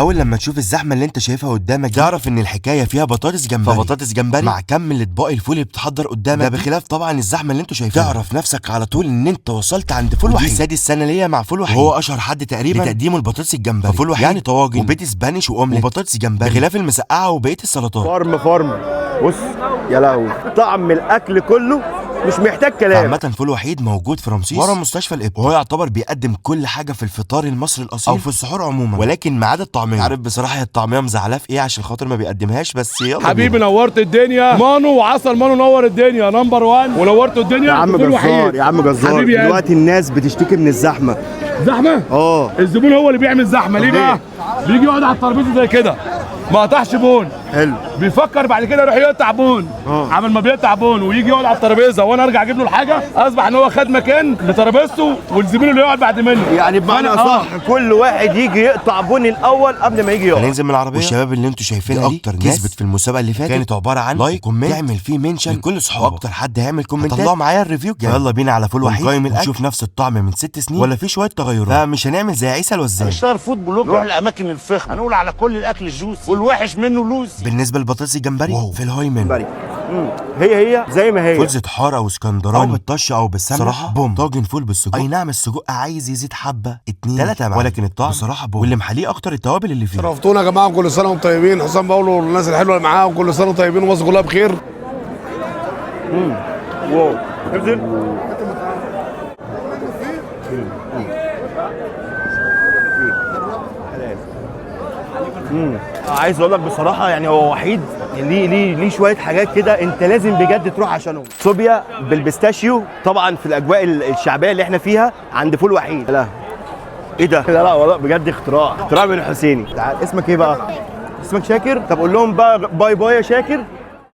اول لما تشوف الزحمه اللي انت شايفها قدامك تعرف ان الحكايه فيها بطاطس جمبري، فبطاطس جمبري مع كم الاطباق الفول اللي بتحضر قدامك، ده بخلاف طبعا الزحمه اللي انتوا شايفينها. تعرف نفسك على طول ان انت وصلت عند فول وحيد. دي سادس سنه ليا مع فول وحيد، وهو اشهر حد تقريبا لتقديم البطاطس الجمبري. ففول وحيد يعني طواجن وبيت اسبانيش واومليت وبطاطس جمبري، بخلاف المسقعه وبقيه السلطات. فارم بص يا لهوي، طعم الاكل كله مش محتاج كلام. عامة فول وحيد موجود في رمسيس ورا مستشفى الابن، وهو يعتبر بيقدم كل حاجه في الفطار المصري الاصيل او في السحور عموما، ولكن ما عدا الطعميه. عارف بصراحه الطعميه مزعلاه في ايه عشان خاطر ما بيقدمهاش، بس يلا حبيبي نورت الدنيا. مانو وعسل مانو نور الدنيا نمبر 1 ونورت الدنيا يا عم جزار، يا عم جزار. دلوقتي الناس بتشتكي من الزحمه. زحمه؟ الزبون هو اللي بيعمل زحمه. ليه بقى؟ بيجي يقعد على الترابيزه زي كده ما قطعش بون، حلو، بيفكر بعد كده يروح يقطع بون. عمل ما بيقطع بون ويجي يقعد على الترابيزه وانا ارجع اجيب له الحاجه، اصبح ان هو خد مكان لترابيزته والزبون اللي يقعد بعد منه. يعني بمعنى اصح كل واحد يجي يقطع بون الاول قبل ما يجي يقعد. هننزل من العربيه، والشباب اللي انتوا شايفينها دي اكتر ناس كسبت في المسابقه اللي فاتت كانت عباره عن لايك كومنت تعمل فيه منشن لكل صحابك، واكتر حد هيعمل كومنتات هطلعه معايا الريفيو الجاي. يلا بينا على فول وحيد نقيم الاكل ونشوف نفس الطعم من 6 سنين ولا في شويه تغيرات. فمش هنعمل زي عيسى الوزان، هنشتغل فود بلوج، نروح الاماكن الفخمه، هنقول على كل الاكل الجوس والوحش منه لوز. بالنسبه للبطاطس الجمبري في الهايمن هي زي ما هي، فول زيت حار او اسكندراني او بالطشه او بالسمنه صراحه بوم. طاجن فول بالسجق، اي نعم السجق عايز يزيد حبه 2 3 ولكن الطعم بصراحه بوم، واللي محليه اكتر التوابل اللي فيه. شرفتونا يا جماعه، كل سنه وانتم طيبين. حسام باولو والناس الحلوه اللي معاهم كل سنه وانتم طيبين ومصر كلها بخير. واو انزل. عايز اقول لك بصراحه يعني هو وحيد ليه شويه حاجات كده انت لازم بجد تروح عشانهم. صوبيا بالبيستاشيو طبعا في الاجواء الشعبيه اللي احنا فيها عند فول وحيد. لا ايه ده؟ لا والله بجد اختراع من الحسيني. تعال اسمك ايه بقى؟ اسمك شاكر؟ طب قول لهم بقى باي باي يا شاكر.